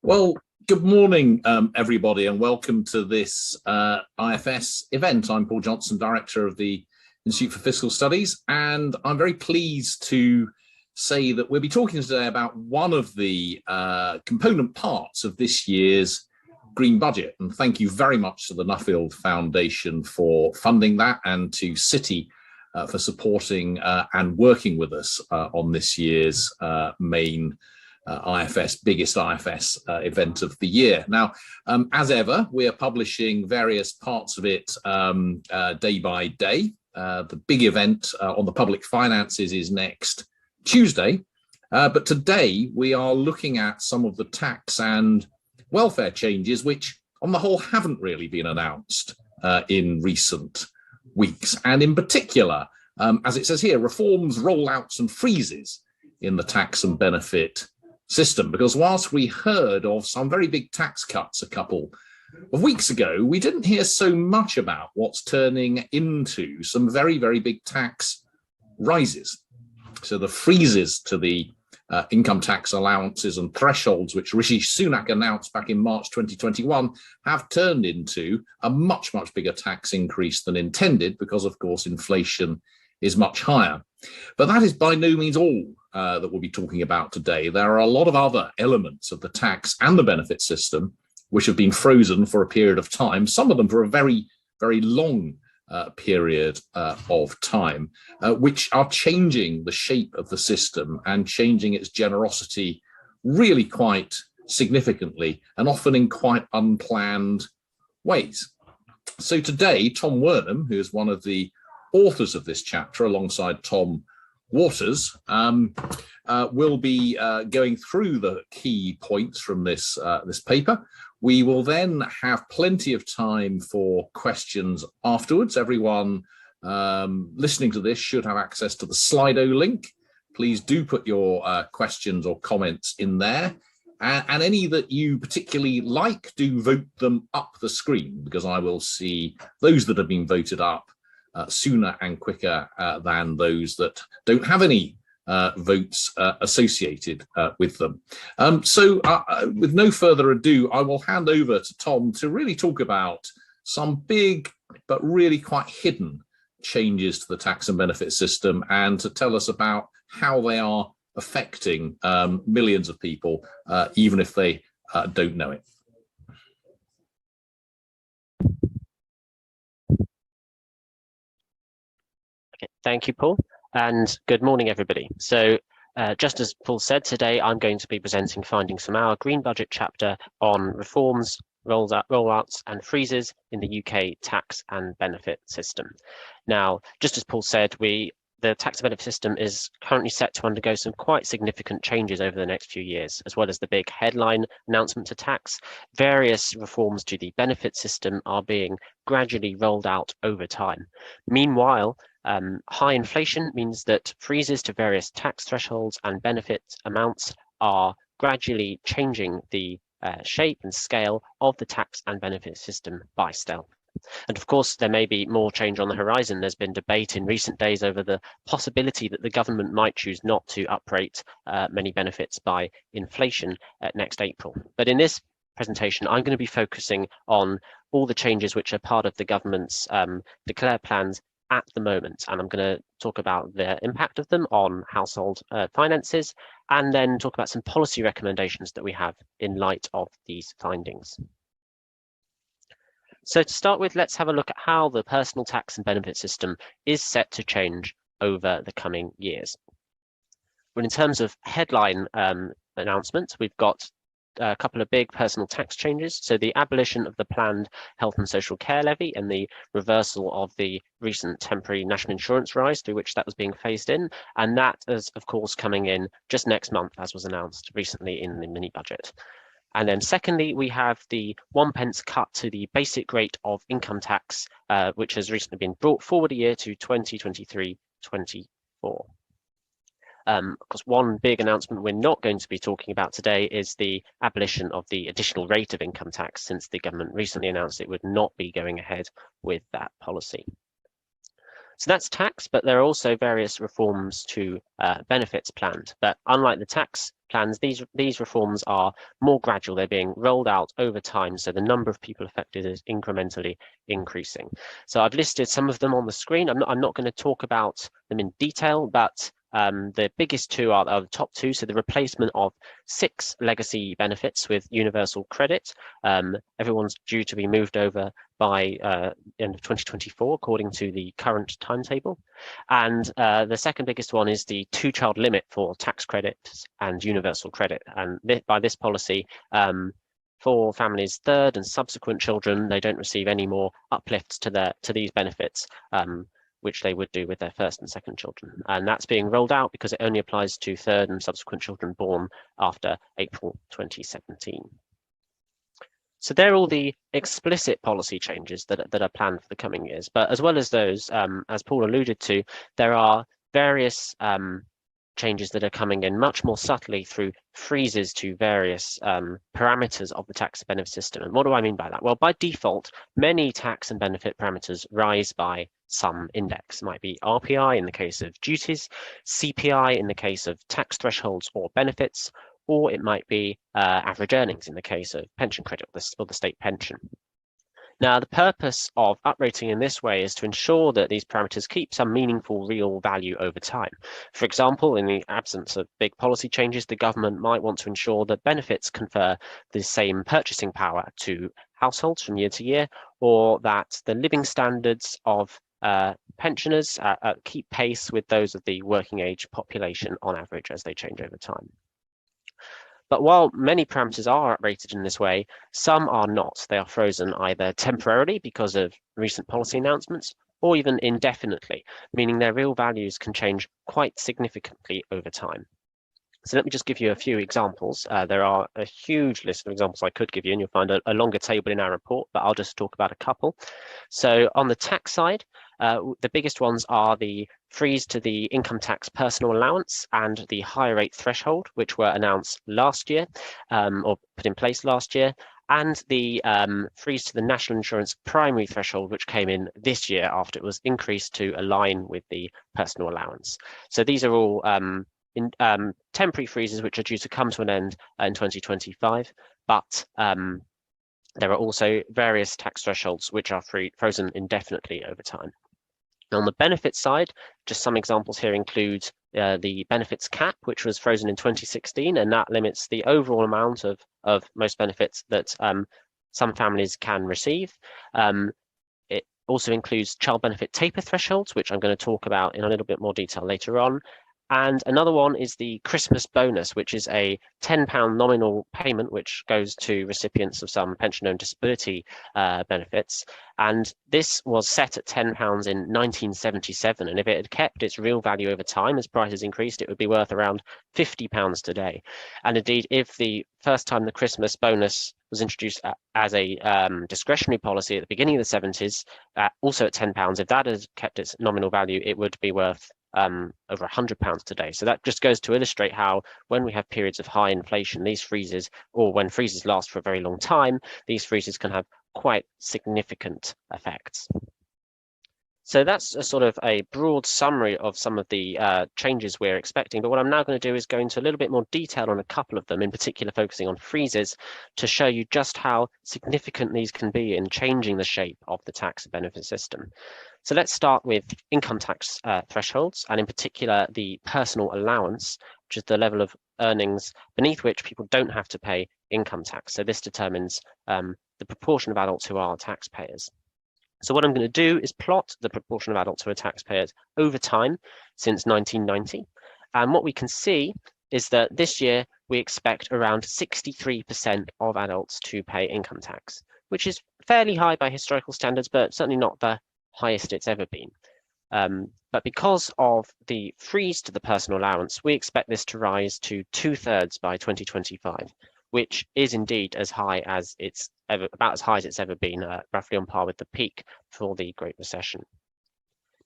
Well, good morning, everybody, and welcome to this IFS event. I'm Paul Johnson, Director of the Institute for Fiscal Studies, and I'm very pleased to say that we'll be talking today about one of the component parts of this year's Green Budget. And thank you very much to the Nuffield Foundation for funding that, and to Citi for supporting and working with us on this year's main biggest IFS event of the year. Now, as ever, we are publishing various parts of it day by day. The big event on the public finances is next Tuesday, but today we are looking at some of the tax and welfare changes which on the whole haven't really been announced in recent weeks, and in particular, as it says here, reforms, rollouts and freezes in the tax and benefit system. Because whilst we heard of some very big tax cuts a couple of weeks ago, we didn't hear so much about what's turning into some very, very big tax rises. So the freezes to the income tax allowances and thresholds, which Rishi Sunak announced back in March 2021, have turned into a much, much bigger tax increase than intended, because of course inflation is much higher. But that is by no means all that we'll be talking about today. There are a lot of other elements of the tax and the benefit system which have been frozen for a period of time, some of them for a very, very long period of time, which are changing the shape of the system and changing its generosity really quite significantly, and often in quite unplanned ways. So today, Tom Wernham, who is one of the authors of this chapter alongside Tom Waters, will be going through the key points from this paper. We will then have plenty of time for questions afterwards. Everyone listening to this should have access to the Slido link. Please do put your questions or comments in there. And any that you particularly like, do vote them up the screen, because I will see those that have been voted up sooner and quicker than those that don't have any votes associated with them. So with no further ado, I will hand over to Tom to really talk about some big but really quite hidden changes to the tax and benefit system, and to tell us about how they are affecting millions of people, even if they don't know it. Okay, thank you, Paul, and good morning, everybody. So just as Paul said, today I'm going to be presenting findings from our Green Budget chapter on reforms, rollouts and freezes in the UK tax and benefit system. Now, just as Paul said, the tax and benefit system is currently set to undergo some quite significant changes over the next few years, as well as the big headline announcement to tax. Various reforms to the benefit system are being gradually rolled out over time. Meanwhile, high inflation means that freezes to various tax thresholds and benefit amounts are gradually changing the shape and scale of the tax and benefit system by stealth. And of course, there may be more change on the horizon. There's been debate in recent days over the possibility that the government might choose not to uprate many benefits by inflation next April. But in this presentation, I'm going to be focusing on all the changes which are part of the government's declared plans at the moment, and I'm going to talk about the impact of them on household finances, and then talk about some policy recommendations that we have in light of these findings. So to start with, let's have a look at how the personal tax and benefit system is set to change over the coming years. Well, in terms of headline announcements, we've got a couple of big personal tax changes. So the abolition of the planned health and social care levy and the reversal of the recent temporary national insurance rise through which that was being phased in. And that is, of course, coming in just next month, as was announced recently in the mini budget. And then secondly, we have the 1 pence cut to the basic rate of income tax, which has recently been brought forward a year to 2023-24. Of course, one big announcement we're not going to be talking about today is the abolition of the additional rate of income tax, since the government recently announced it would not be going ahead with that policy. So that's tax, but there are also various reforms to benefits planned. But unlike the tax plans, these reforms are more gradual. They're being rolled out over time, so the number of people affected is incrementally increasing. So I've listed some of them on the screen. I'm not going to talk about them in detail, but the biggest two are the top two. So the replacement of 6 legacy benefits with universal credit. Everyone's due to be moved over by end of 2024, according to the current timetable. And the second biggest one is the 2-child limit for tax credits and universal credit. And by this policy, for families' third and subsequent children, they don't receive any more uplifts to these benefits, which they would do with their first and second children. And that's being rolled out because it only applies to third and subsequent children born after April 2017. So they're all the explicit policy changes that are planned for the coming years. But as well as those, as Paul alluded to, there are various changes that are coming in much more subtly through freezes to various parameters of the tax and benefit system. And what do I mean by that? Well, by default, many tax and benefit parameters rise by some index. It might be RPI in the case of duties, CPI in the case of tax thresholds or benefits, or it might be average earnings in the case of pension credit or the state pension. Now, the purpose of uprating in this way is to ensure that these parameters keep some meaningful real value over time. For example, in the absence of big policy changes, the government might want to ensure that benefits confer the same purchasing power to households from year to year, or that the living standards of pensioners keep pace with those of the working age population on average as they change over time. But while many parameters are uprated in this way, some are not. They are frozen either temporarily because of recent policy announcements, or even indefinitely, meaning their real values can change quite significantly over time. So let me just give you a few examples. There are a huge list of examples I could give you, and you'll find a longer table in our report, but I'll just talk about a couple. So on the tax side, the biggest ones are the freeze to the income tax personal allowance and the higher rate threshold, which were announced last year or put in place last year, and the freeze to the national insurance primary threshold, which came in this year after it was increased to align with the personal allowance. So these are all temporary freezes which are due to come to an end in 2025, but there are also various tax thresholds which are frozen indefinitely over time. On the benefits side, just some examples here include the benefits cap, which was frozen in 2016, and that limits the overall amount of most benefits that some families can receive. It also includes child benefit taper thresholds, which I'm going to talk about in a little bit more detail later on. And another one is the Christmas bonus, which is a £10 nominal payment which goes to recipients of some pension and disability benefits. And this was set at £10 in 1977. And if it had kept its real value over time as prices increased, it would be worth around £50 today. And indeed, if the first time the Christmas bonus was introduced as a discretionary policy at the beginning of the 70s, also at £10, if that had kept its nominal value, it would be worth over £100 today. So that just goes to illustrate how when we have periods of high inflation, these freezes, or when freezes last for a very long time, these freezes can have quite significant effects. So that's a sort of a broad summary of some of the changes we're expecting. But what I'm now going to do is go into a little bit more detail on a couple of them, in particular focusing on freezes, to show you just how significant these can be in changing the shape of the tax and benefit system. So let's start with income tax thresholds, and in particular the personal allowance, which is the level of earnings beneath which people don't have to pay income tax. So this determines the proportion of adults who are taxpayers. So what I'm going to do is plot the proportion of adults who are taxpayers over time since 1990. And what we can see is that this year we expect around 63% of adults to pay income tax, which is fairly high by historical standards, but certainly not the highest it's ever been. But because of the freeze to the personal allowance, we expect this to rise to 2/3 by 2025, which is indeed as high as about as high as it's ever been, roughly on par with the peak for the Great Recession.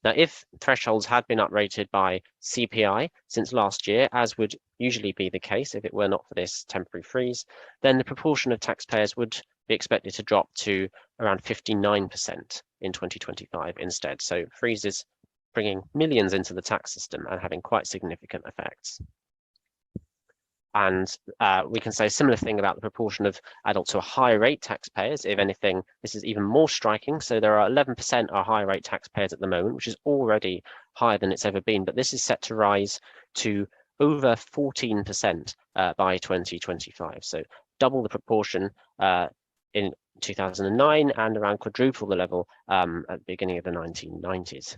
Now, if thresholds had been uprated by CPI since last year, as would usually be the case if it were not for this temporary freeze, then the proportion of taxpayers would be expected to drop to around 59% in 2025 instead. So freezes bringing millions into the tax system and having quite significant effects. And we can say a similar thing about the proportion of adults who are higher rate taxpayers. If anything, this is even more striking. So there are 11% are higher rate taxpayers at the moment, which is already higher than it's ever been. But this is set to rise to over 14% by 2025. So double the proportion in 2009 and around quadruple the level at the beginning of the 1990s.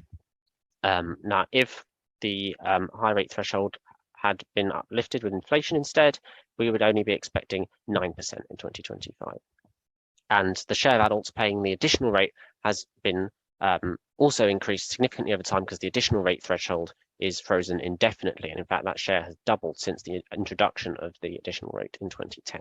Now, if the high rate threshold had been uplifted with inflation instead, we would only be expecting 9% in 2025. And the share of adults paying the additional rate has been also increased significantly over time because the additional rate threshold is frozen indefinitely. And in fact, that share has doubled since the introduction of the additional rate in 2010.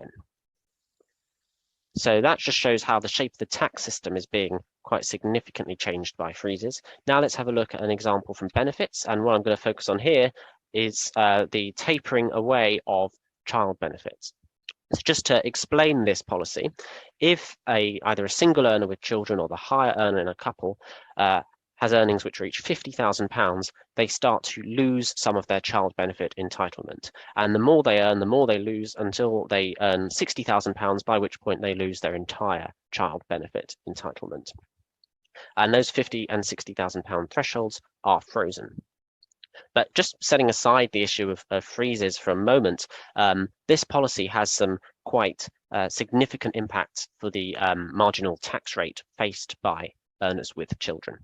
So that just shows how the shape of the tax system is being quite significantly changed by freezes. Now let's have a look at an example from benefits. And what I'm going to focus on here is the tapering away of child benefits. So just to explain this policy, if either a single earner with children or the higher earner in a couple has earnings which reach £50,000, they start to lose some of their child benefit entitlement. And the more they earn, the more they lose until they earn £60,000, by which point they lose their entire child benefit entitlement. And those £50,000 and £60,000 thresholds are frozen. But just setting aside the issue of freezes for a moment, this policy has some quite significant impacts for the marginal tax rate faced by earners with children.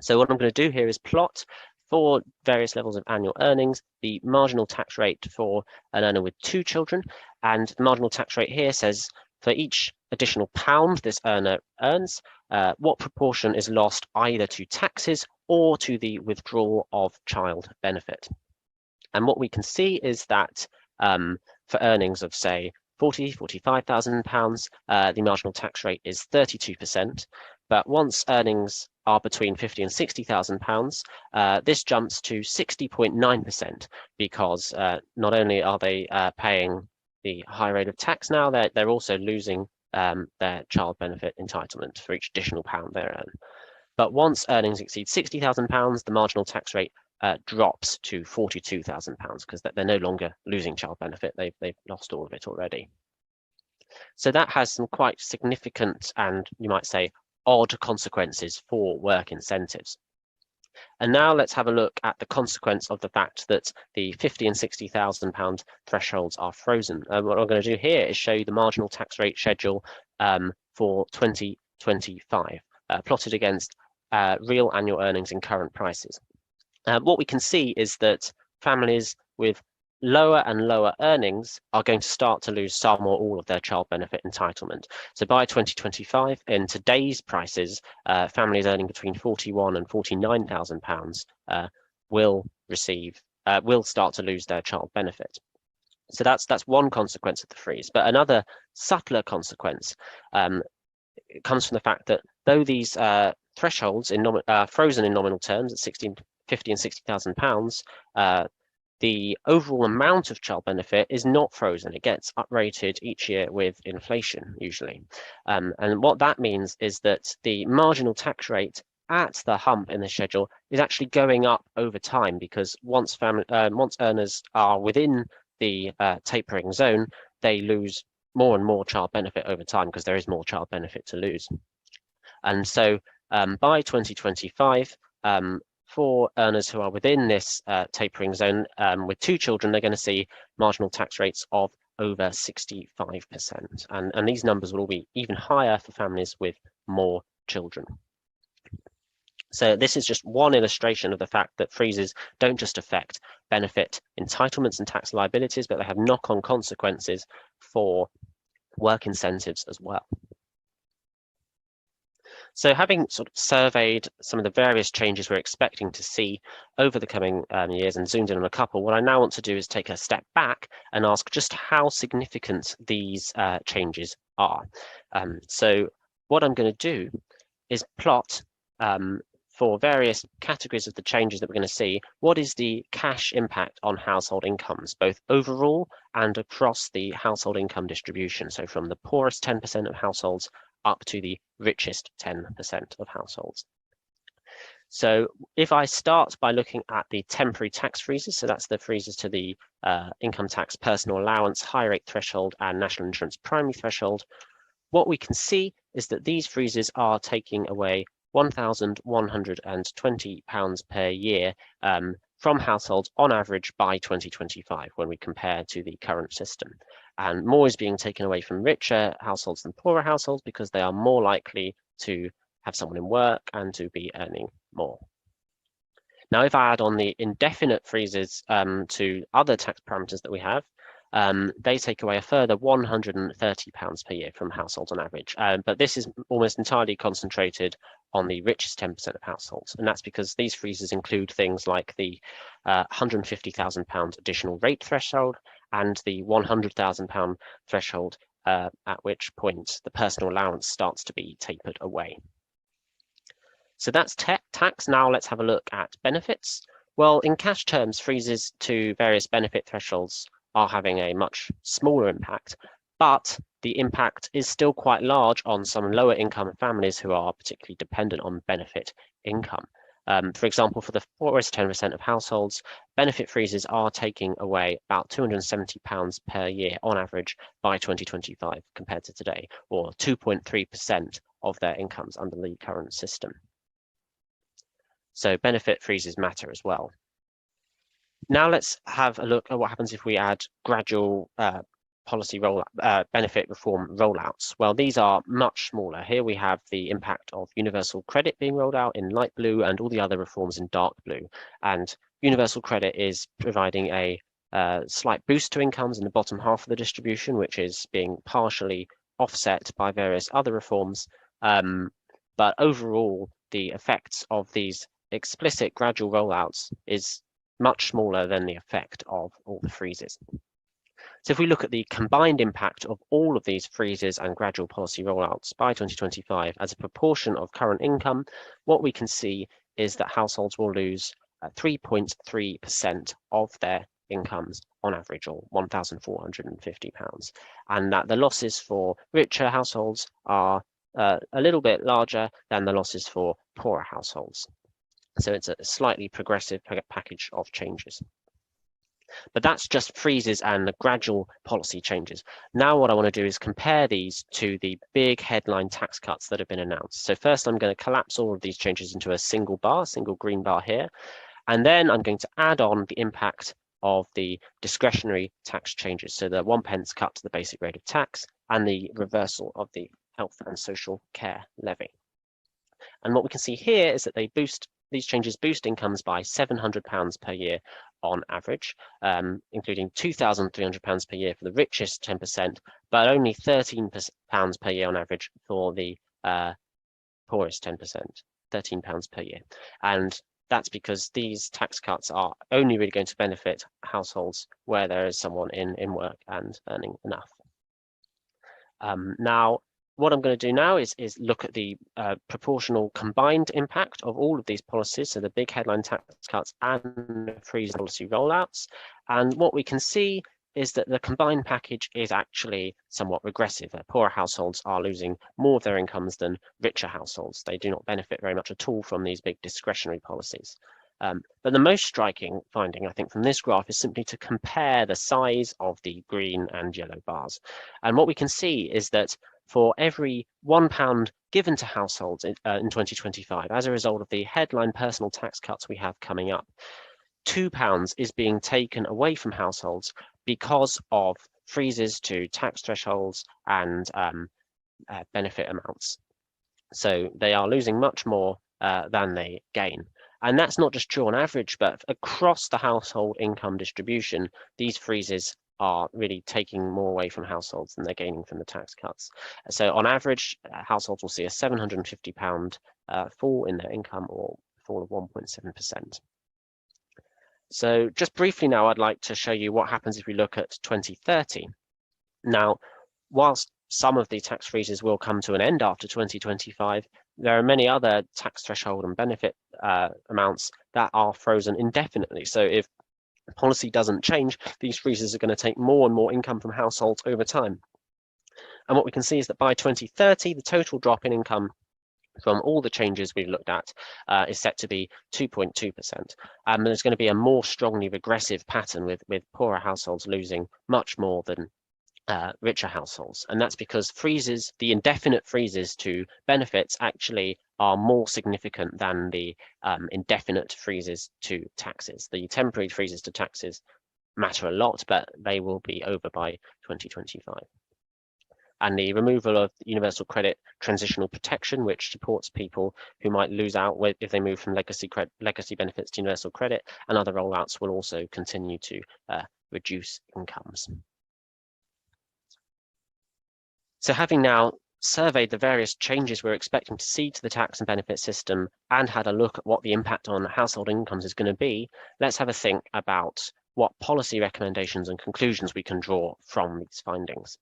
So what I'm going to do here is plot for various levels of annual earnings the marginal tax rate for an earner with 2 children. And the marginal tax rate here says for each additional pound this earner earns, what proportion is lost either to taxes or to the withdrawal of child benefit. And what we can see is that for earnings of, say, £45,000, the marginal tax rate is 32%. But once earnings are between £50,000 and £60,000, this jumps to 60.9% because not only are they paying the high rate of tax now, they're also losing their child benefit entitlement for each additional pound they earn. But once earnings exceed £60,000, the marginal tax rate drops to £42,000 because they're no longer losing child benefit. They've lost all of it already. So that has some quite significant and, you might say, odd consequences for work incentives. And now let's have a look at the consequence of the fact that the £50,000 and £60,000 thresholds are frozen. What I'm going to do here is show you the marginal tax rate schedule for 2025, plotted against real annual earnings in current prices. What we can see is that families with lower and lower earnings are going to start to lose some or all of their child benefit entitlement. So by 2025, in today's prices, families earning between £41,000 and £49,000 will start to lose their child benefit. So that's one consequence of the freeze. But another subtler consequence comes from the fact that though these thresholds are frozen in nominal terms at £50,000 and £60,000, the overall amount of child benefit is not frozen. It gets uprated each year with inflation, usually. And what that means is that the marginal tax rate at the hump in the schedule is actually going up over time, because once earners are within the tapering zone, they lose more and more child benefit over time because there is more child benefit to lose. And so by 2025, for earners who are within this tapering zone with 2 children, they're going to see marginal tax rates of over 65%. And these numbers will all be even higher for families with more children. So this is just one illustration of the fact that freezes don't just affect benefit entitlements and tax liabilities, but they have knock-on consequences for work incentives as well. So having sort of surveyed some of the various changes we're expecting to see over the coming years and zoomed in on a couple, what I now want to do is take a step back and ask just how significant these changes are. So what I'm going to do is plot for various categories of the changes that we're going to see, what is the cash impact on household incomes, both overall and across the household income distribution. So from the poorest 10% of households up to the richest 10% of households. So if I start by looking at the temporary tax freezes, so that's the freezes to the income tax personal allowance, high rate threshold and national insurance primary threshold, what we can see is that these freezes are taking away £1,120 per year from households on average by 2025 when we compare to the current system. And more is being taken away from richer households than poorer households because they are more likely to have someone in work and to be earning more. Now, if I add on the indefinite freezes to other tax parameters that we have, they take away a further £130 per year from households on average. But this is almost entirely concentrated on the richest 10% of households. And that's because these freezes include things like the £150,000 additional rate threshold and the £100,000 threshold, at which point the personal allowance starts to be tapered away. So that's tax. Now let's have a look at benefits. Well, in cash terms, freezes to various benefit thresholds are having a much smaller impact, but the impact is still quite large on some lower income families who are particularly dependent on benefit income. For example, for the poorest 10% of households, benefit freezes are taking away about £270 per year on average by 2025 compared to today, or 2.3% of their incomes under the current system. So benefit freezes matter as well. Now let's have a look at what happens if we add gradual policy benefit reform rollouts. Well, these are much smaller. Here we have the impact of universal credit being rolled out in light blue and all the other reforms in dark blue. And universal credit is providing a slight boost to incomes in the bottom half of the distribution, which is being partially offset by various other reforms. But overall, the effects of these explicit gradual rollouts is much smaller than the effect of all the freezes. So if we look at the combined impact of all of these freezes and gradual policy rollouts by 2025 as a proportion of current income, what we can see is that households will lose 3.3% of their incomes on average, or £1,450, and that the losses for richer households are a little bit larger than the losses for poorer households. So it's a slightly progressive package of changes. But that's just freezes and the gradual policy changes. Now what I want to do is compare these to the big headline tax cuts that have been announced. So first I'm going to collapse all of these changes into a single green bar here. And then I'm going to add on the impact of the discretionary tax changes. So the 1p cut to the basic rate of tax and the reversal of the health and social care levy. And what we can see here is that these changes boost incomes by £700 per year on average, including £2,300 per year for the richest 10%, but only £13 per year on average for the poorest 10%, £13 per year. And that's because these tax cuts are only really going to benefit households where there is someone in work and earning enough. Now, what I'm going to do now is look at the proportional combined impact of all of these policies, so the big headline tax cuts and the freeze policy rollouts. And what we can see is that the combined package is actually somewhat regressive. Poorer households are losing more of their incomes than richer households. They do not benefit very much at all from these big discretionary policies. But the most striking finding, I think, from this graph is simply to compare the size of the green and yellow bars. And what we can see is that for every £1 given to households in 2025, as a result of the headline personal tax cuts we have coming up, £2 is being taken away from households because of freezes to tax thresholds and benefit amounts. So they are losing much more than they gain. And that's not just true on average, but across the household income distribution, these freezes are really taking more away from households than they're gaining from the tax cuts. So on average, households will see a £750 fall in their income, or fall of 1.7%. So just briefly now, I'd like to show you what happens if we look at 2030. Now, whilst some of the tax freezes will come to an end after 2025, there are many other tax threshold and benefit amounts that are frozen indefinitely. So if policy doesn't change, these freezes are going to take more and more income from households over time. And what we can see is that by 2030, the total drop in income from all the changes we've looked at is set to be 2.2%. There's going to be a more strongly regressive pattern with poorer households losing much more than richer households. And that's because freezes, the indefinite freezes to benefits actually are more significant than the indefinite freezes to taxes. The temporary freezes to taxes matter a lot, but they will be over by 2025. And the removal of universal credit transitional protection, which supports people who might lose out if they move from legacy benefits to universal credit, and other rollouts will also continue to reduce incomes. So having now surveyed the various changes we're expecting to see to the tax and benefit system and had a look at what the impact on household incomes is going to be, let's have a think about what policy recommendations and conclusions we can draw from these findings.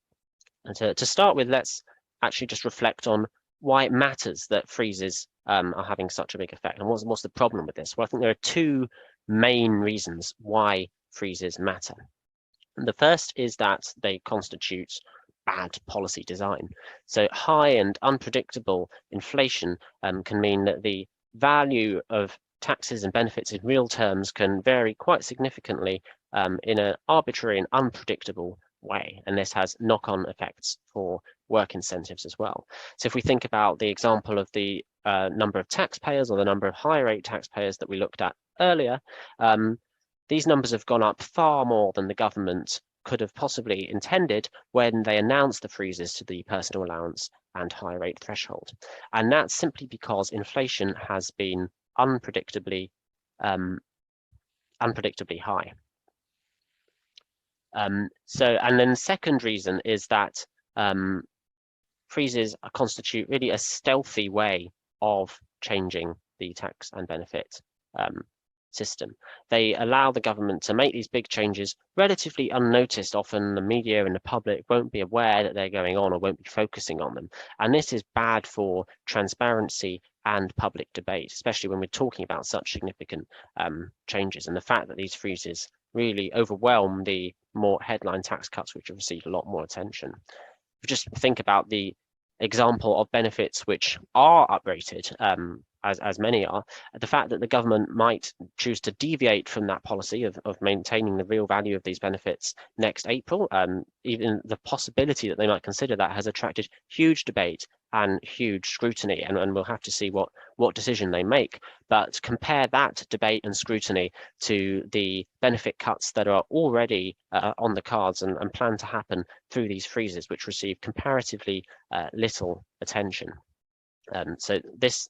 And to start with, let's actually just reflect on why it matters that freezes are having such a big effect. And what's the problem with this? Well, I think there are two main reasons why freezes matter. And the first is that they constitute bad policy design. So high and unpredictable inflation can mean that the value of taxes and benefits in real terms can vary quite significantly in an arbitrary and unpredictable way, and this has knock-on effects for work incentives as well. So if we think about the example of the number of taxpayers or the number of high rate taxpayers that we looked at earlier, these numbers have gone up far more than the government could have possibly intended when they announced the freezes to the personal allowance and high rate threshold. And that's simply because inflation has been unpredictably high. And then the second reason is that freezes constitute really a stealthy way of changing the tax and benefit system. They allow the government to make these big changes relatively unnoticed. Often the media and the public won't be aware that they're going on or won't be focusing on them. And this is bad for transparency and public debate, especially when we're talking about such significant changes. And the fact that these freezes really overwhelm the more headline tax cuts, which have received a lot more attention. Just think about the example of benefits which are uprated, as many are, the fact that the government might choose to deviate from that policy of maintaining the real value of these benefits next April, even the possibility that they might consider that has attracted huge debate and huge scrutiny, and we'll have to see what decision they make. But compare that debate and scrutiny to the benefit cuts that are already on the cards and plan to happen through these freezes, which receive comparatively little attention. So this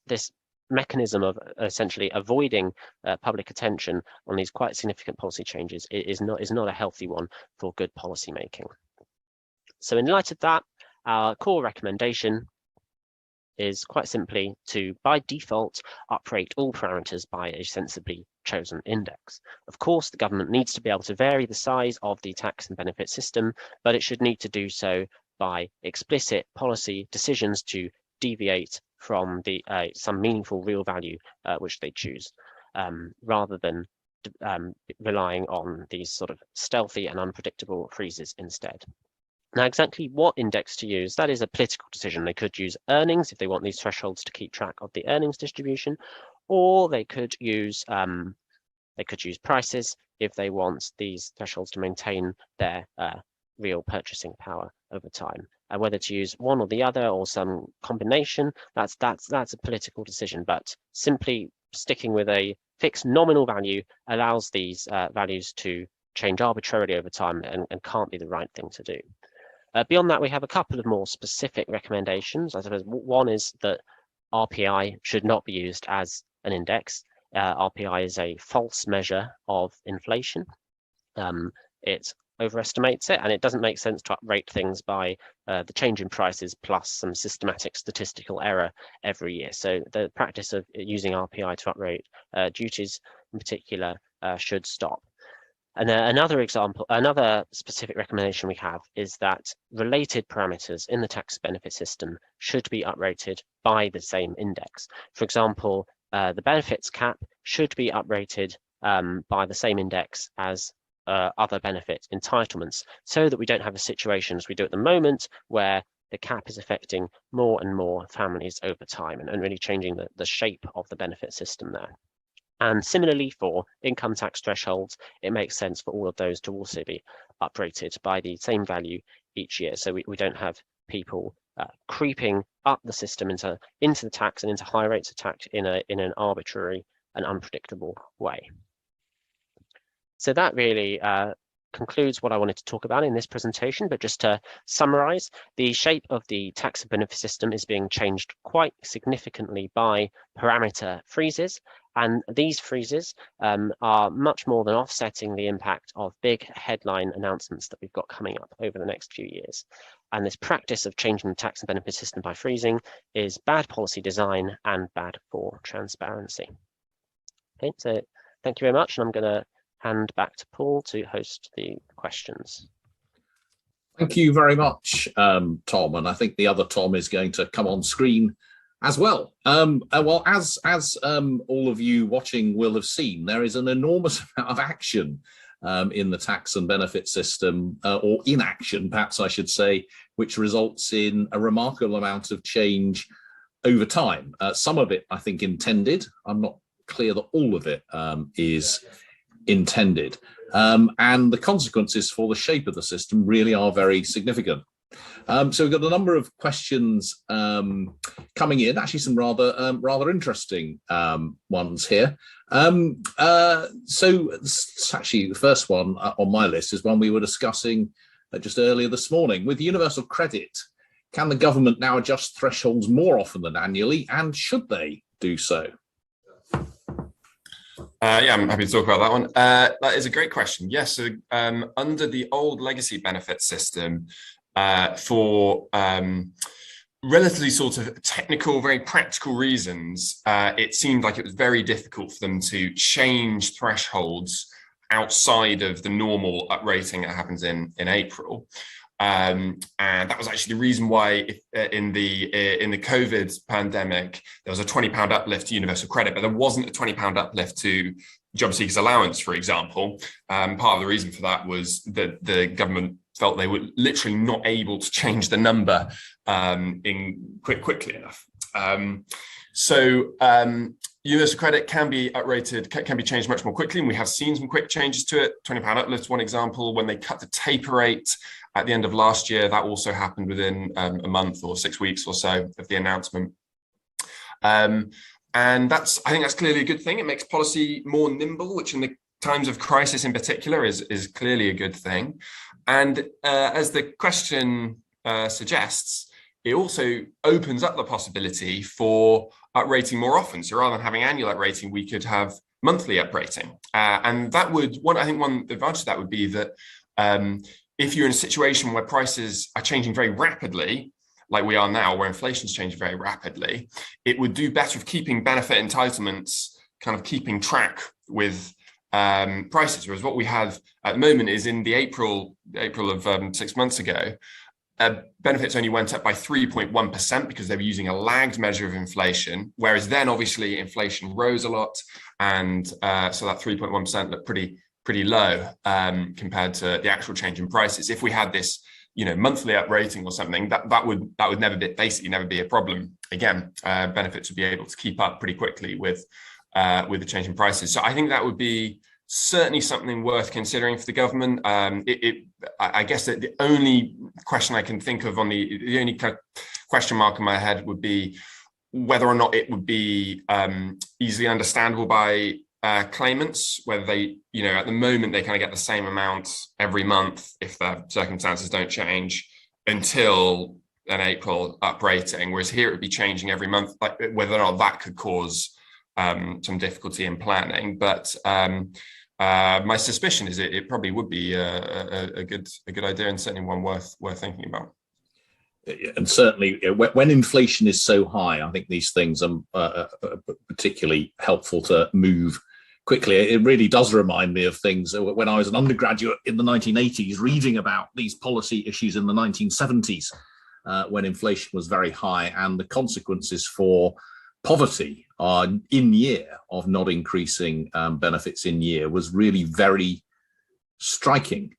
mechanism of essentially avoiding public attention on these quite significant policy changes is not a healthy one for good policy making. So in light of that, our core recommendation is quite simply to, by default, uprate all parameters by a sensibly chosen index. Of course, the government needs to be able to vary the size of the tax and benefit system, but it should need to do so by explicit policy decisions to deviate from the some meaningful real value which they choose, rather than relying on these sort of stealthy and unpredictable freezes instead. Now, exactly what index to use, that is a political decision. They could use earnings if they want these thresholds to keep track of the earnings distribution, or they could use prices if they want these thresholds to maintain their real purchasing power over time. And whether to use one or the other or some combination, that's a political decision. But simply sticking with a fixed nominal value allows these values to change arbitrarily over time and can't be the right thing to do. Beyond that, we have a couple of more specific recommendations. I suppose one is that RPI should not be used as an index. RPI is a false measure of inflation. It overestimates it, and it doesn't make sense to uprate things by the change in prices plus some systematic statistical error every year. So the practice of using RPI to uprate duties in particular should stop. And another specific recommendation we have is that related parameters in the tax benefit system should be uprated by the same index. For example, the benefits cap should be uprated by the same index as other benefit entitlements, so that we don't have a situation as we do at the moment where the cap is affecting more and more families over time and really changing the shape of the benefit system there. And similarly for income tax thresholds, it makes sense for all of those to also be uprated by the same value each year. So we don't have people creeping up the system into the tax and into high rates of tax in an arbitrary and unpredictable way. So that really concludes what I wanted to talk about in this presentation, but just to summarize, the shape of the tax and benefit system is being changed quite significantly by parameter freezes, and these freezes are much more than offsetting the impact of big headline announcements that we've got coming up over the next few years. And this practice of changing the tax and benefit system by freezing is bad policy design and bad for transparency. Okay, so thank you very much, and I'm going to hand back to Paul to host the questions. Thank you very much, Tom. And I think the other Tom is going to come on screen as well. Well, as all of you watching will have seen, there is an enormous amount of action in the tax and benefit system, or inaction, perhaps I should say, which results in a remarkable amount of change over time. Some of it, I think, intended. I'm not clear that all of it is intended, and the consequences for the shape of the system really are very significant. So we've got a number of questions coming in, actually some rather interesting ones here. So actually the first one on my list is one we were discussing just earlier this morning. With universal credit, can the government now adjust thresholds more often than annually, and should they do so? Yeah, I'm happy to talk about that one. That is a great question. Yes, so under the old legacy benefit system, for relatively sort of technical, very practical reasons, it seemed like it was very difficult for them to change thresholds outside of the normal uprating that happens in April. And that was actually the reason why in the COVID pandemic, there was a £20 uplift to universal credit, but there wasn't a £20 uplift to job seekers allowance, for example. Part of the reason for that was that the government felt they were literally not able to change the number quickly enough. Universal credit can be uprated, can be changed much more quickly, and we have seen some quick changes to it. £20 uplift, one example. When they cut the taper rate at the end of last year, that also happened within a month or 6 weeks or so of the announcement. And I think that's clearly a good thing. It makes policy more nimble, which in the times of crisis in particular is clearly a good thing. And as the question suggests, it also opens up the possibility for uprating more often. So rather than having annual uprating, we could have monthly uprating. And that would, I think one advantage of that would be that if you're in a situation where prices are changing very rapidly, like we are now, where inflation's changing very rapidly, it would do better of keeping benefit entitlements, kind of keeping track with prices. Whereas what we have at the moment is in the April of 6 months ago, benefits only went up by 3.1% because they were using a lagged measure of inflation, whereas then obviously inflation rose a lot, and so that 3.1% looked pretty low compared to the actual change in prices. If we had this, monthly uprating or something, that would basically never be a problem. Again, benefits would be able to keep up pretty quickly with the change in prices. So I think that would be certainly something worth considering for the government. I guess that the only question I can think of the only kind of question mark in my head would be whether or not it would be easily understandable by claimants, whether they, at the moment they kind of get the same amount every month if their circumstances don't change until an April uprating, whereas here it would be changing every month, like whether or not that could cause some difficulty in planning. But my suspicion is it probably would be a good idea, and certainly one worth thinking about. And certainly when inflation is so high, I think these things are particularly helpful to move quickly. It really does remind me of things when I was an undergraduate in the 1980s, reading about these policy issues in the 1970s, when inflation was very high, and the consequences for poverty in year of not increasing benefits in year was really very striking.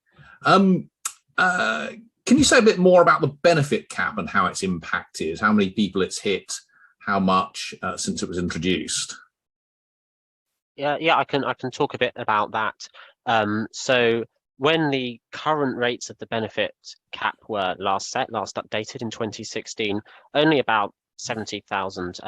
Can you say a bit more about the benefit cap and how it's impacted, how many people it's hit, how much since it was introduced? Yeah, I can talk a bit about that. So when the current rates of the benefit cap were last updated in 2016, only about 70,000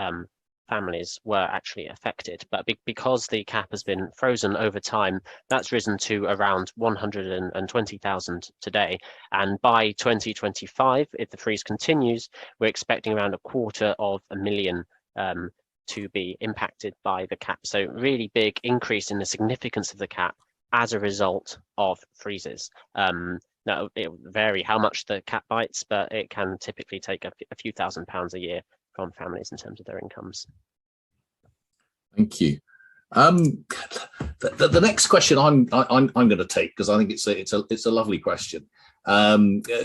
families were actually affected. But because the cap has been frozen over time, that's risen to around 120,000 today. And by 2025, if the freeze continues, we're expecting around 250,000 to be impacted by the cap. So really big increase in the significance of the cap as a result of freezes. Now, it will vary how much the cap bites, but it can typically take a few £1,000s a year from families in terms of their incomes. Thank you. The next question I'm going to take, because I think it's a lovely question.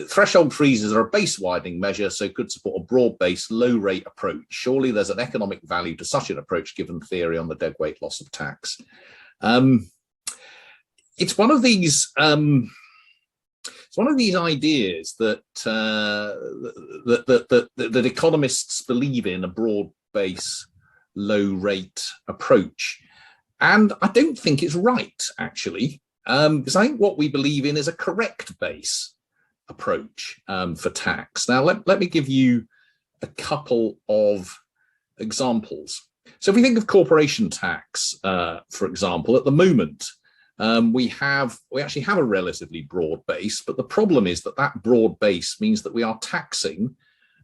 Threshold freezes are a base widening measure, so could support a broad-based low-rate approach. Surely there's an economic value to such an approach, given theory on the deadweight loss of tax. It's one of these. It's one of these ideas that that economists believe in, a broad base, low rate approach, and I don't think it's right, actually, because I think what we believe in is a correct base approach for tax. Now, let me give you a couple of examples. So if we think of corporation tax, for example, at the moment, we actually have a relatively broad base, but the problem is that broad base means that we are taxing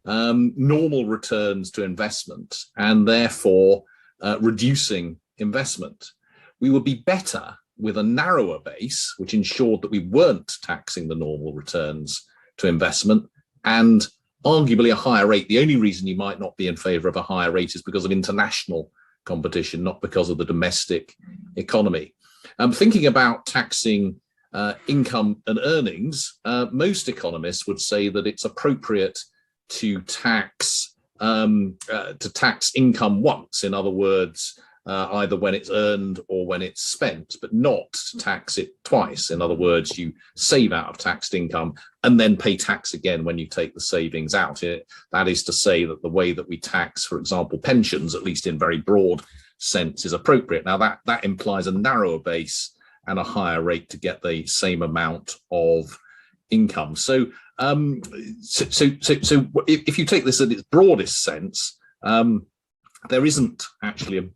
normal returns to investment and therefore reducing investment. We would be better with a narrower base, which ensured that we weren't taxing the normal returns to investment, and arguably a higher rate. The only reason you might not be in favour of a higher rate is because of international competition, not because of the domestic economy. Thinking about taxing income and earnings, most economists would say that it's appropriate to tax income once. In other words, either when it's earned or when it's spent, but not to tax it twice. In other words, you save out of taxed income and then pay tax again when you take the savings out. That is to say that the way that we tax, for example, pensions, at least in very broad sense, is appropriate. Now that implies a narrower base and a higher rate to get the same amount of income. So if you take this in its broadest sense, there isn't actually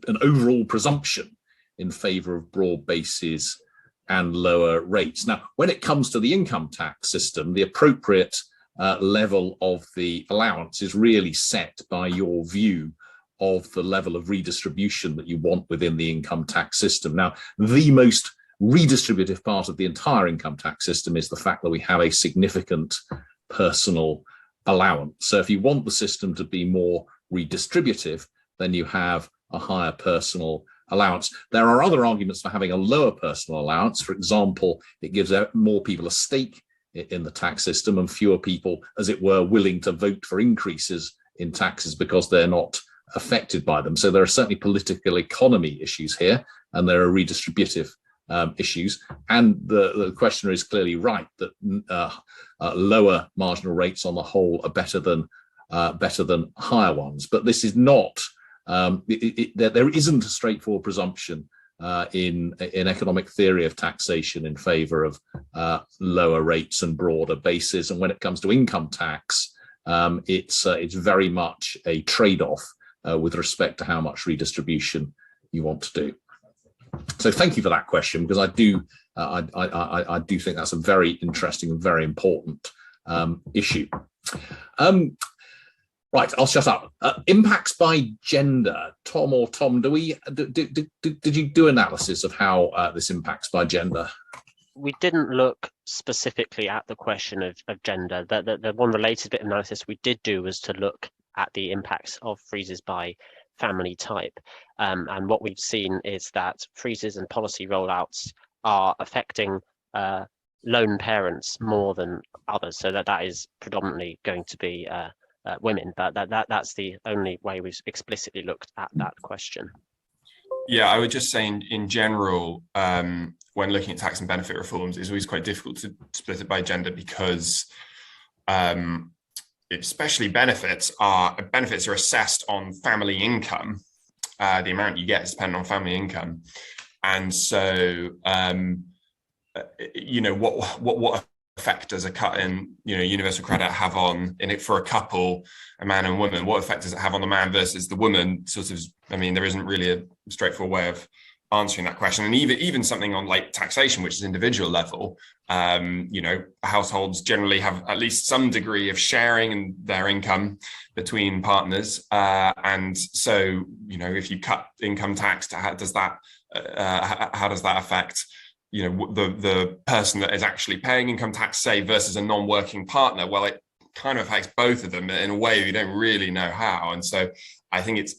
an overall presumption in favour of broad bases and lower rates. Now, when it comes to the income tax system, the appropriate level of the allowance is really set by your view of the level of redistribution that you want within the income tax system. Now, the most redistributive part of the entire income tax system is the fact that we have a significant personal allowance. So if you want the system to be more redistributive, then you have a higher personal allowance. There are other arguments for having a lower personal allowance. For example, it gives more people a stake in the tax system and fewer people, as it were, willing to vote for increases in taxes because they're not affected by them. So there are certainly political economy issues here, and there are redistributive issues. And the questioner is clearly right that lower marginal rates on the whole are better than higher ones. But this is not. There isn't a straightforward presumption in economic theory of taxation in favour of lower rates and broader bases. And when it comes to income tax, it's very much a trade-off with respect to how much redistribution you want to do. So thank you for that question, because I do think that's a very interesting and very important issue. Right, I'll shut up. Impacts by gender. Tom, did you do analysis of how this impacts by gender? We didn't look specifically at the question of gender. The one related bit of analysis we did do was to look at the impacts of freezes by family type. And what we've seen is that freezes and policy rollouts are affecting lone parents more than others. So that is predominantly going to be women, but that's the only way we've explicitly looked at that question. Yeah, I would just say in general, when looking at tax and benefit reforms, it's always quite difficult to split it by gender because especially benefits are assessed on family income. The amount you get is dependent on family income, and so what effect does a cut in universal credit have on in it for a couple, a man and woman? What effect does it have on the man versus the woman? There isn't really a straightforward way of answering that question. And even something on like taxation, which is individual level, households generally have at least some degree of sharing in their income between partners, and so if you cut income tax, how does that affect the person that is actually paying income tax, say, versus a non-working partner? Well, it kind of affects both of them in a way you don't really know how. And so I think it's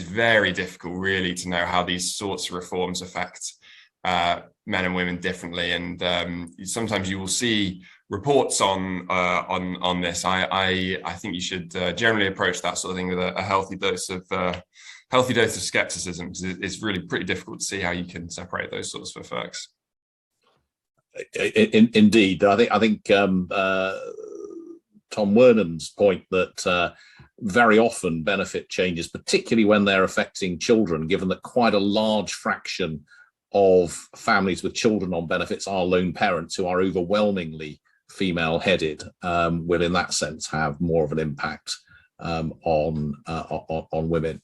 very difficult really to know how these sorts of reforms affect men and women differently. And sometimes you will see reports on this. I think you should generally approach that sort of thing with a healthy dose of skepticism, because it's really pretty difficult to see how you can separate those sorts of effects. Indeed, I think Tom Wernham's point that very often benefit changes, particularly when they're affecting children, given that quite a large fraction of families with children on benefits are lone parents who are overwhelmingly female-headed, will in that sense have more of an impact on women.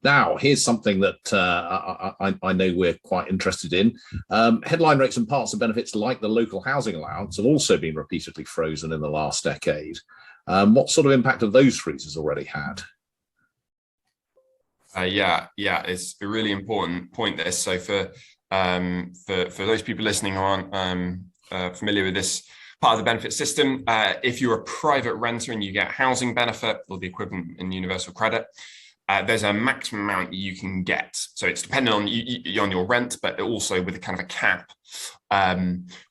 Now, here's something that I know we're quite interested in. Headline rates and parts of benefits like the local housing allowance have also been repeatedly frozen in the last decade. What sort of impact have those freezes already had? It's a really important point there. So for those people listening who aren't familiar with this part of the benefit system, if you're a private renter and you get housing benefit, or the equivalent in universal credit, there's a maximum amount you can get. So it's dependent on your rent, but also with a kind of a cap,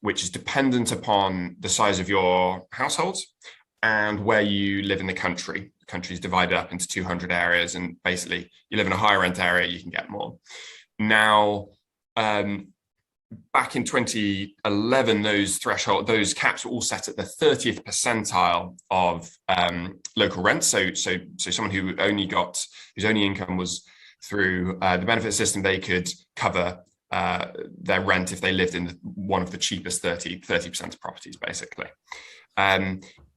which is dependent upon the size of your households and where you live in the country. The country is divided up into 200 areas, and basically you live in a high rent area, you can get more. Now, back in 2011, those caps were all set at the 30th percentile of local rent. So someone whose only income was through the benefit system, they could cover their rent if they lived in one of the cheapest 30% of properties, basically.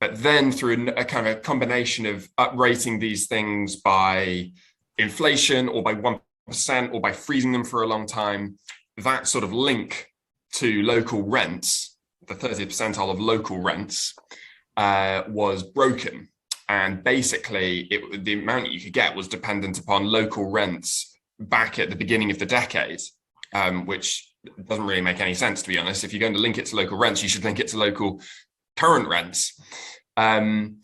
But then through a kind of a combination of uprating these things by inflation or by 1% or by freezing them for a long time, that sort of link to local rents, the 30th percentile of local rents, was broken. And basically, the amount you could get was dependent upon local rents back at the beginning of the decade, which doesn't really make any sense, to be honest. If you're going to link it to local rents, you should link it to local current rents. In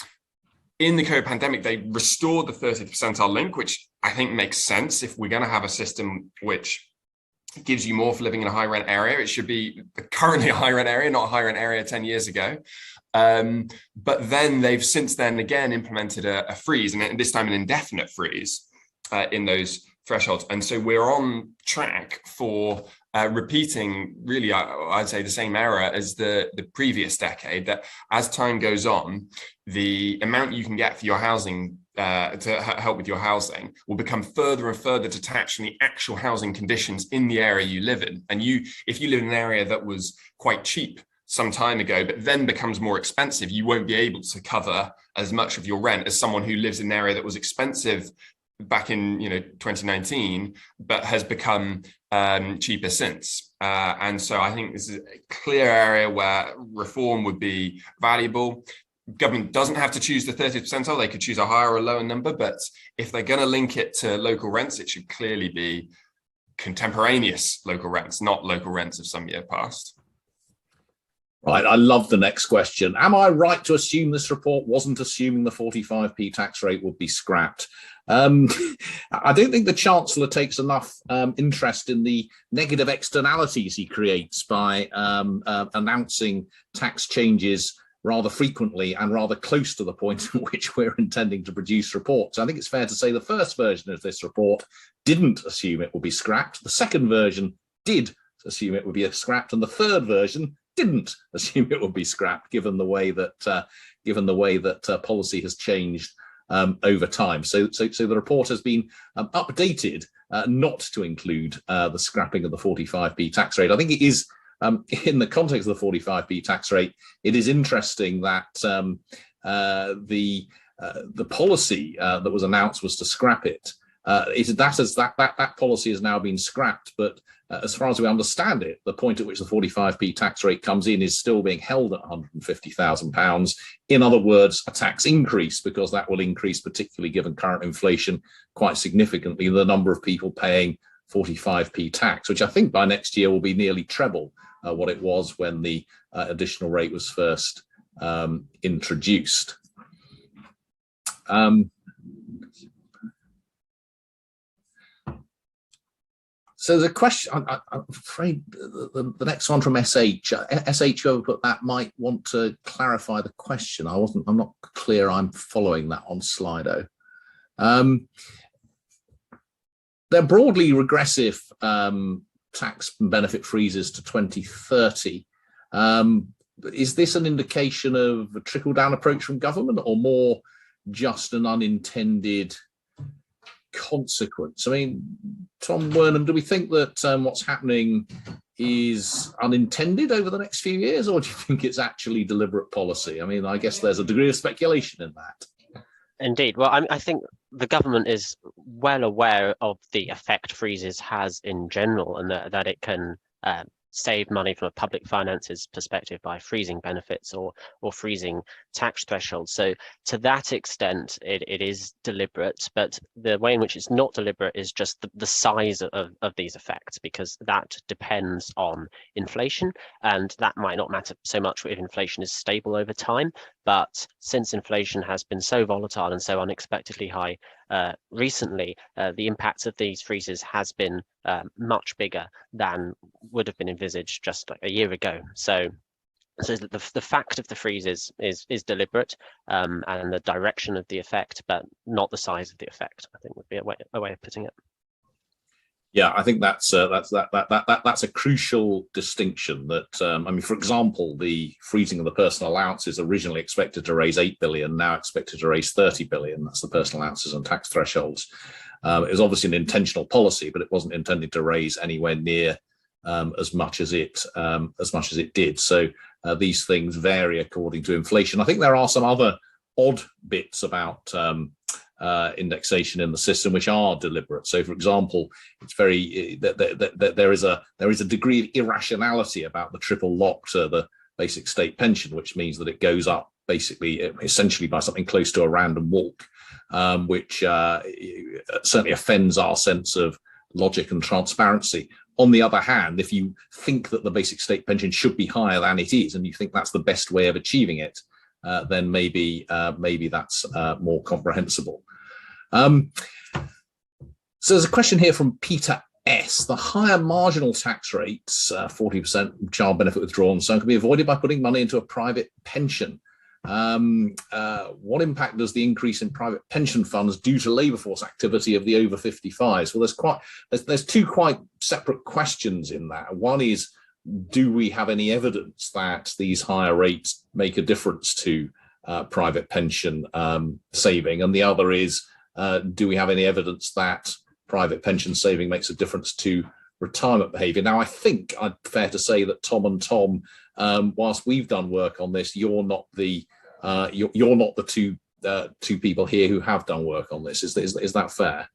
the COVID pandemic, they restored the 30th percentile link, which I think makes sense. If we're going to have a system which gives you more for living in a high rent area, it should be currently a high rent area, not a high rent area 10 years ago. But then they've since then again implemented a freeze, and this time an indefinite freeze in those thresholds. And so we're on track for repeating, really, I'd say, the same error as the previous decade, that as time goes on, the amount you can get for your housing to help with your housing will become further and further detached from the actual housing conditions in the area you live in. And if you live in an area that was quite cheap some time ago, but then becomes more expensive, you won't be able to cover as much of your rent as someone who lives in an area that was expensive back in 2019, but has become cheaper since. And so I think this is a clear area where reform would be valuable. Government doesn't have to choose the 30th percentile. They could choose a higher or lower number, but if they're going to link it to local rents, it should clearly be contemporaneous local rents, not local rents of some year past. Right, I love the next question. Am I right to assume this report wasn't assuming the 45p tax rate would be scrapped? I don't think the Chancellor takes enough interest in the negative externalities he creates by announcing tax changes rather frequently and rather close to the point at which we're intending to produce reports. I think it's fair to say the first version of this report didn't assume it would be scrapped. The second version did assume it would be scrapped, and the third version didn't assume it would be scrapped, given the way that policy has changed over time. So the report has been updated not to include the scrapping of the 45p tax rate. I think it is, in the context of the 45p tax rate, it is interesting that the policy that was announced was to scrap it. That policy has now been scrapped, but as far as we understand it, the point at which the 45p tax rate comes in is still being held at £150,000. In other words, a tax increase, because that will increase, particularly given current inflation, quite significantly the number of people paying 45p tax, which I think by next year will be nearly treble what it was when the additional rate was first introduced. So the question, I'm afraid the next one from SH, whoever put that might want to clarify the question. I'm not clear I'm following that on Slido. They're broadly regressive tax benefit freezes to 2030. Is this an indication of a trickle-down approach from government, or more just an unintended consequence? I mean, Tom Wernham, do we think that what's happening is unintended over the next few years, or do you think it's actually deliberate policy? I mean, I guess there's a degree of speculation in that. Indeed. Well, I think the government is well aware of the effect freezes has in general, and that it can save money from a public finances perspective by freezing benefits or freezing tax thresholds. So to that extent, it is deliberate, but the way in which it's not deliberate is just the size of these effects, because that depends on inflation, and that might not matter so much if inflation is stable over time. But since inflation has been so volatile and so unexpectedly high recently, the impact of these freezes has been much bigger than would have been envisaged just like a year ago. So the fact of the freezes is deliberate, and the direction of the effect, but not the size of the effect, I think would be a way of putting it. Yeah, I think that's a crucial distinction. That I mean, for example, the freezing of the personal allowances originally expected to raise 8 billion, now expected to raise 30 billion. That's the personal allowances and tax thresholds. It was obviously an intentional policy, but it wasn't intended to raise anywhere near as much as it did. So these things vary according to inflation. I think there are some other odd bits about indexation in the system which are deliberate. So, for example, it's very there is a degree of irrationality about the triple lock to the basic state pension, which means that it goes up basically essentially by something close to a random walk, which certainly offends our sense of logic and transparency. On the other hand, if you think that the basic state pension should be higher than it is, and you think that's the best way of achieving it, then maybe that's more comprehensible. So there's a question here from Peter S. The higher marginal tax rates, 40% child benefit withdrawn, so can be avoided by putting money into a private pension. What impact does the increase in private pension funds due to labour force activity of the over 55s? Well, there's two quite separate questions in that. One is, do we have any evidence that these higher rates make a difference to private pension saving? And the other is, do we have any evidence that private pension saving makes a difference to retirement behaviour? Now, I think I'd fair to say that Tom and Tom, whilst we've done work on this, you're not the two people here who have done work on this. Is that fair?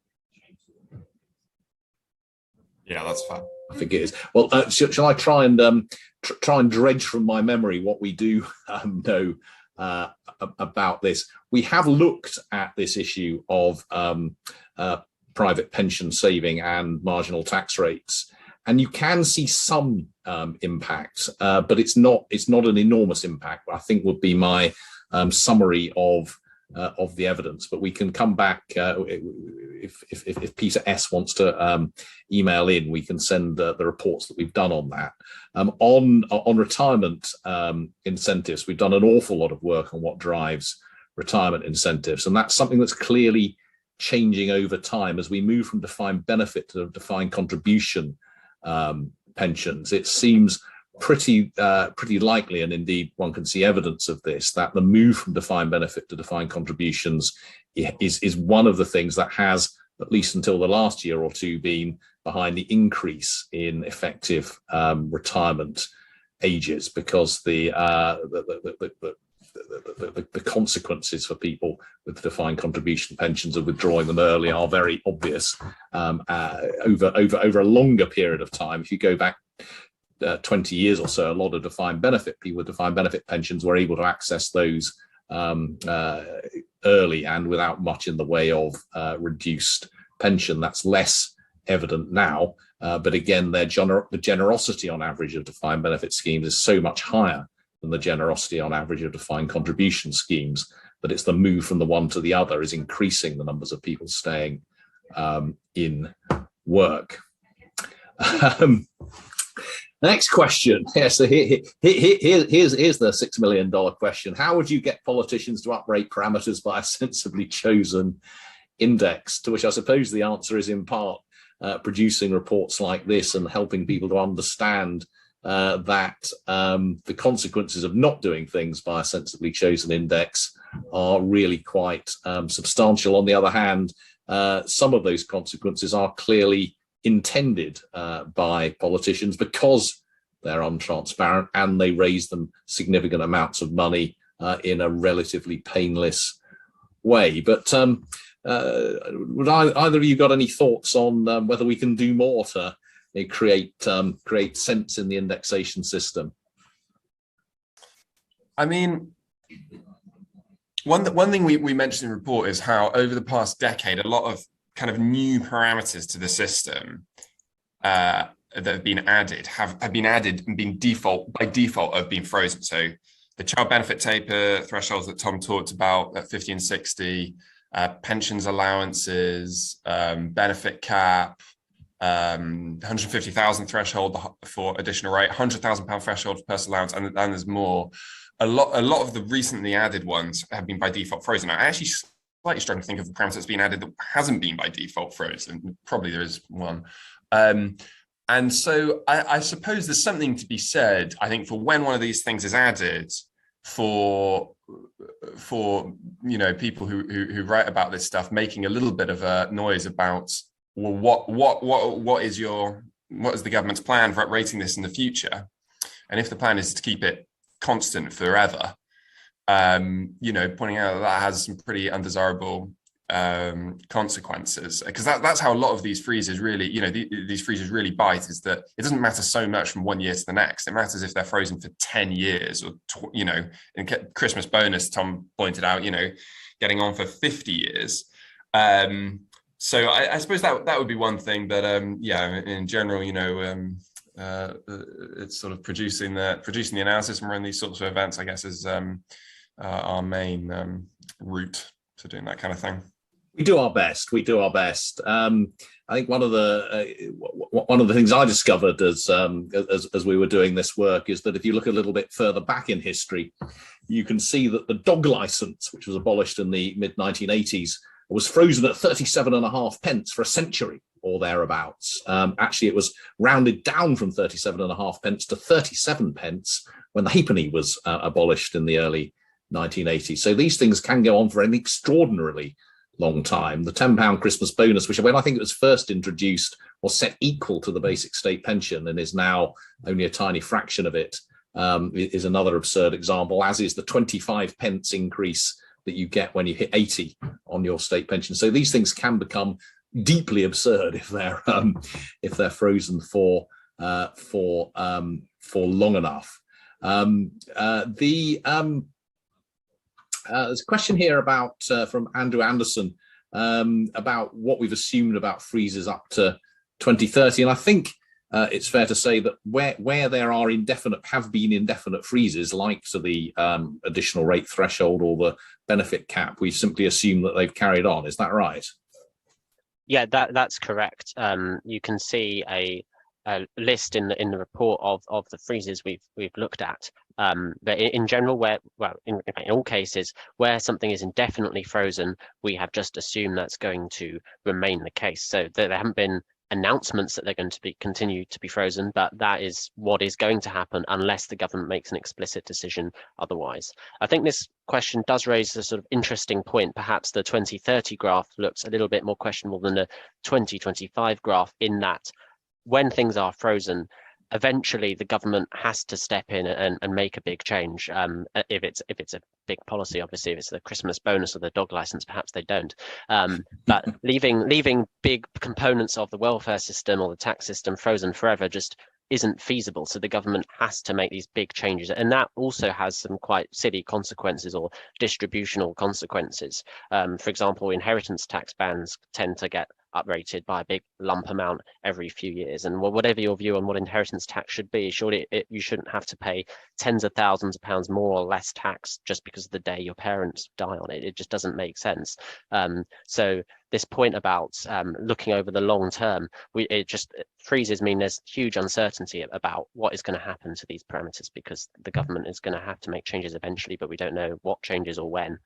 Yeah, that's fair. I think it is. Well, shall I try and dredge from my memory what we do know about this? We have looked at this issue of private pension saving and marginal tax rates, and you can see some impact, but it's not an enormous impact. I think would be my summary of the evidence. But we can come back if Peter S wants to email in. We can send the reports that we've done on that. On retirement incentives, we've done an awful lot of work on what drives retirement incentives, and that's something that's clearly changing over time as we move from defined benefit to defined contribution pensions. It seems pretty likely, and indeed one can see evidence of this, that the move from defined benefit to defined contributions is one of the things that has, at least until the last year or two, been behind the increase in effective retirement ages, because the consequences for people with defined contribution pensions of withdrawing them early are very obvious over a longer period of time. If you go back 20 years or so, a lot of defined benefit people with defined benefit pensions were able to access those early and without much in the way of reduced pension. That's less evident now, but again, the generosity on average of defined benefit schemes is so much higher than the generosity on average of defined contribution schemes that it's the move from the one to the other is increasing the numbers of people staying in work. Next question. Yeah, so here's the $6 million question. How would you get politicians to uprate parameters by a sensibly chosen index? To which I suppose the answer is in part producing reports like this and helping people to understand that the consequences of not doing things by a sensibly chosen index are really quite substantial. On the other hand, some of those consequences are clearly intended by politicians because they're untransparent and they raise them significant amounts of money in a relatively painless way. But would either of you got any thoughts on whether we can do more to create sense in the indexation system? I mean, one thing we mentioned in the report is how over the past decade, a lot of kind of new parameters to the system that have been added have been added and been by default have been frozen. So the child benefit taper thresholds that Tom talked about at 50 and 60, pensions allowances, benefit cap, 150,000 threshold for additional rate, £100,000 threshold for personal allowance, and there's more. A lot of the recently added ones have been by default frozen. I actually slightly struggling to think of the parameter that's been added that hasn't been by default frozen. Probably there is one. And so I suppose there's something to be said, I think, for when one of these things is added, for people who write about this stuff making a little bit of a noise about, well, what is the government's plan for rating this in the future? And if the plan is to keep it constant forever, pointing out that has some pretty undesirable consequences, because that's how a lot of these freezes really, these freezes really bite, is that it doesn't matter so much from 1 year to the next. It matters if they're frozen for 10 years or, in Christmas bonus, Tom pointed out, getting on for 50 years. So I suppose that would be one thing, but in general, it's sort of producing the analysis and running these sorts of events, I guess, is our main route to doing that kind of thing. We do our best. I think one of the things I discovered as we were doing this work is that if you look a little bit further back in history, you can see that the dog license, which was abolished in the mid-1980s, was frozen at 37.5 pence for a century or thereabouts. Actually, it was rounded down from 37.5 pence to 37 pence when the halfpenny was abolished in the early 1980s. So these things can go on for an extraordinarily long time. The £10 Christmas bonus, which when I think it was first introduced, was set equal to the basic state pension and is now only a tiny fraction of it, is another absurd example, as is the 25 pence increase that you get when you hit 80 on your state pension. So these things can become deeply absurd if they're frozen for long enough. There's a question here about from Andrew Anderson about what we've assumed about freezes up to 2030, and I think it's fair to say that where there are have been indefinite freezes, like to the additional rate threshold or the benefit cap, we've simply assumed that they've carried on. Is that right? Yeah, that's correct. You can see a list in the report of the freezes we've looked at. But in general, in all cases where something is indefinitely frozen, we have just assumed that's going to remain the case. So there haven't been announcements that they're going to continue to be frozen, but that is what is going to happen unless the government makes an explicit decision otherwise. I think this question does raise a sort of interesting point. Perhaps the 2030 graph looks a little bit more questionable than the 2025 graph, in that when things are frozen, eventually the government has to step in and make a big change. If it's a big policy, obviously, if it's the Christmas bonus or the dog license, perhaps they don't. But leaving big components of the welfare system or the tax system frozen forever just isn't feasible. So the government has to make these big changes, and that also has some quite silly consequences or distributional consequences. For example, inheritance tax bands tend to get uprated by a big lump amount every few years, and whatever your view on what inheritance tax should be, surely you shouldn't have to pay tens of thousands of pounds more or less tax just because of the day your parents die on it. It just doesn't make sense. So this point about looking over the long term, it freezes mean there's huge uncertainty about what is going to happen to these parameters, because the government is going to have to make changes eventually, but we don't know what changes or when.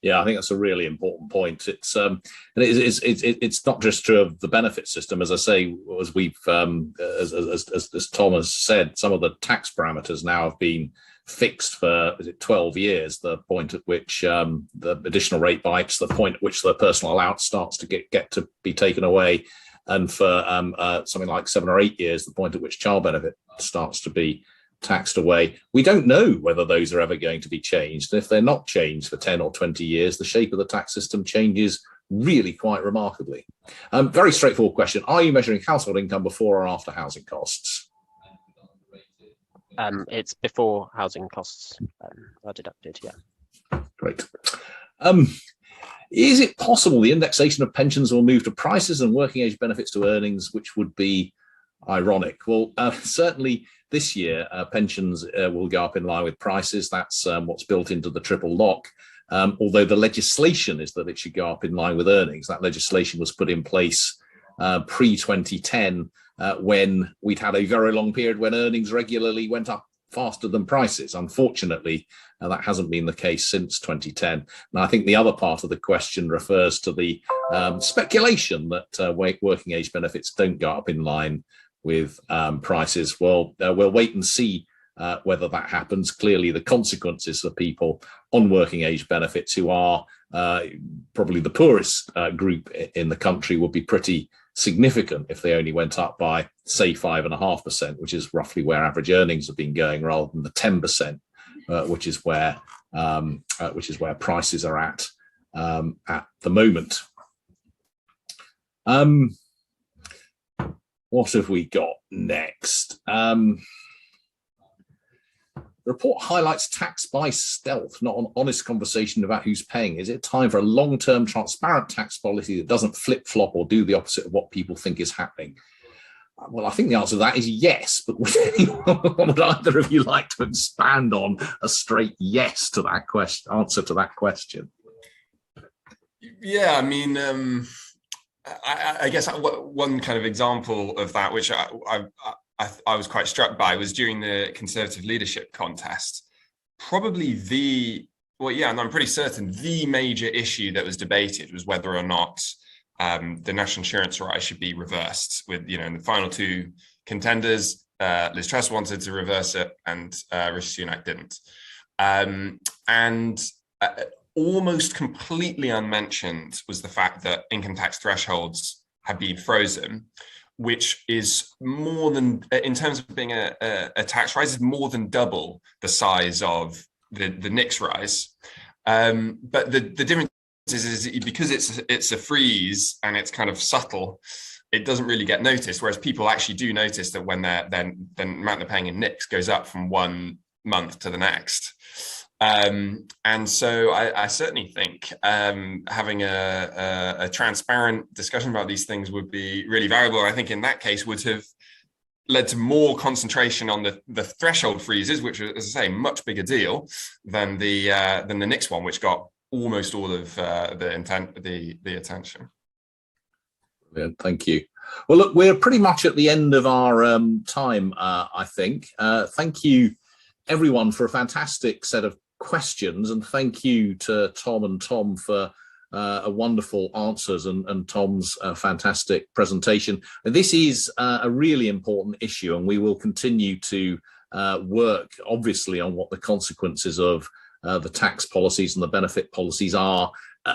Yeah, I think that's a really important point. It's not just true of the benefit system, as I say, as we've as Tom has said, some of the tax parameters now have been fixed for 12 years. The point at which the additional rate bites, the point at which the personal allowance starts to get to be taken away, and for something like 7 or 8 years, the point at which child benefit starts to be taxed away. We don't know whether those are ever going to be changed. And if they're not changed for 10 or 20 years, the shape of the tax system changes really quite remarkably. Very straightforward question. Are you measuring household income before or after housing costs? It's before housing costs are deducted, yeah. Great. Is it possible the indexation of pensions will move to prices and working age benefits to earnings, which would be ironic? Well, certainly this year, pensions will go up in line with prices. That's what's built into the triple lock. Although the legislation is that it should go up in line with earnings. That legislation was put in place pre-2010 when we'd had a very long period when earnings regularly went up faster than prices. Unfortunately, that hasn't been the case since 2010. And I think the other part of the question refers to the speculation that working age benefits don't go up in line with prices. Well, we'll wait and see whether that happens. Clearly, the consequences for people on working age benefits, who are probably the poorest group in the country, would be pretty significant if they only went up by, say, 5.5%, which is roughly where average earnings have been going, rather than the 10%, which is where prices are at the moment. What have we got next? The report highlights tax by stealth, not an honest conversation about who's paying. Is it time for a long-term, transparent tax policy that doesn't flip-flop or do the opposite of what people think is happening? Well, I think the answer to that is yes, but would either of you like to expand on a straight yes to that question, answer to that question? Yeah, I mean, I guess one kind of example of that, which I was quite struck by, was during the Conservative leadership contest. Probably and I'm pretty certain the major issue that was debated was whether or not the national insurance rise should be reversed. With, in the final two contenders, Liz Truss wanted to reverse it, and Rishi Sunak didn't. Almost completely unmentioned was the fact that income tax thresholds have been frozen, which is more than, in terms of being a tax rise, is more than double the size of the NICS rise. But the difference is because it's a freeze and it's kind of subtle, it doesn't really get noticed. Whereas people actually do notice that when the amount they're paying in NICS goes up from 1 month to the next. And so I certainly think having a transparent discussion about these things would be really valuable. I think in that case would have led to more concentration on the threshold freezes, which are, as I say, much bigger deal than the NICS one, which got almost all of the attention. Yeah, thank you. Well, look, we're pretty much at the end of our time, I think. Thank you, everyone, for a fantastic set of questions, and thank you to Tom and Tom for wonderful answers and Tom's fantastic presentation. This is a really important issue, and we will continue to work, obviously, on what the consequences of the tax policies and the benefit policies are.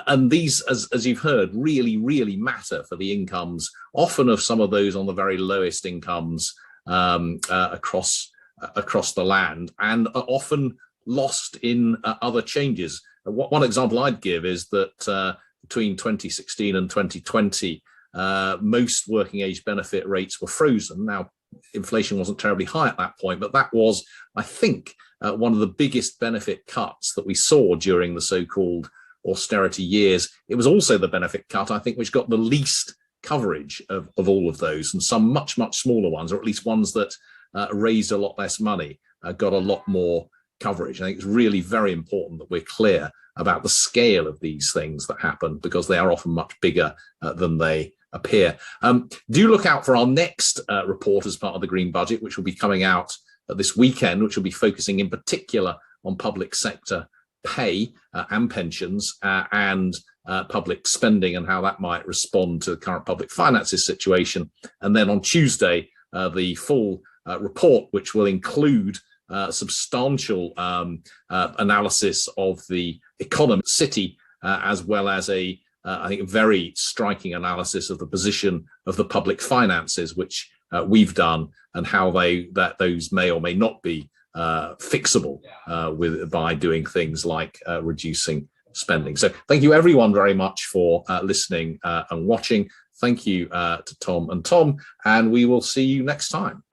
And these, as you've heard, really, really matter for the incomes, often of some of those on the very lowest incomes across the land, and are often lost in other changes. One example I'd give is that between 2016 and 2020, most working age benefit rates were frozen. Now, inflation wasn't terribly high at that point, but that was, I think, one of the biggest benefit cuts that we saw during the so-called austerity years. It was also the benefit cut, I think, which got the least coverage of all of those, and some much, much smaller ones, or at least ones that raised a lot less money, got a lot more coverage. I think it's really very important that we're clear about the scale of these things that happen, because they are often much bigger than they appear. Do look out for our next report as part of the Green Budget, which will be coming out this weekend, which will be focusing in particular on public sector pay and pensions and public spending, and how that might respond to the current public finances situation. And then on Tuesday, the full report, which will include substantial analysis of the economy, city, as well as I think, a very striking analysis of the position of the public finances, which we've done, and how those may or may not be fixable by doing things like reducing spending. So thank you everyone very much for listening and watching. Thank you to Tom and Tom, and we will see you next time.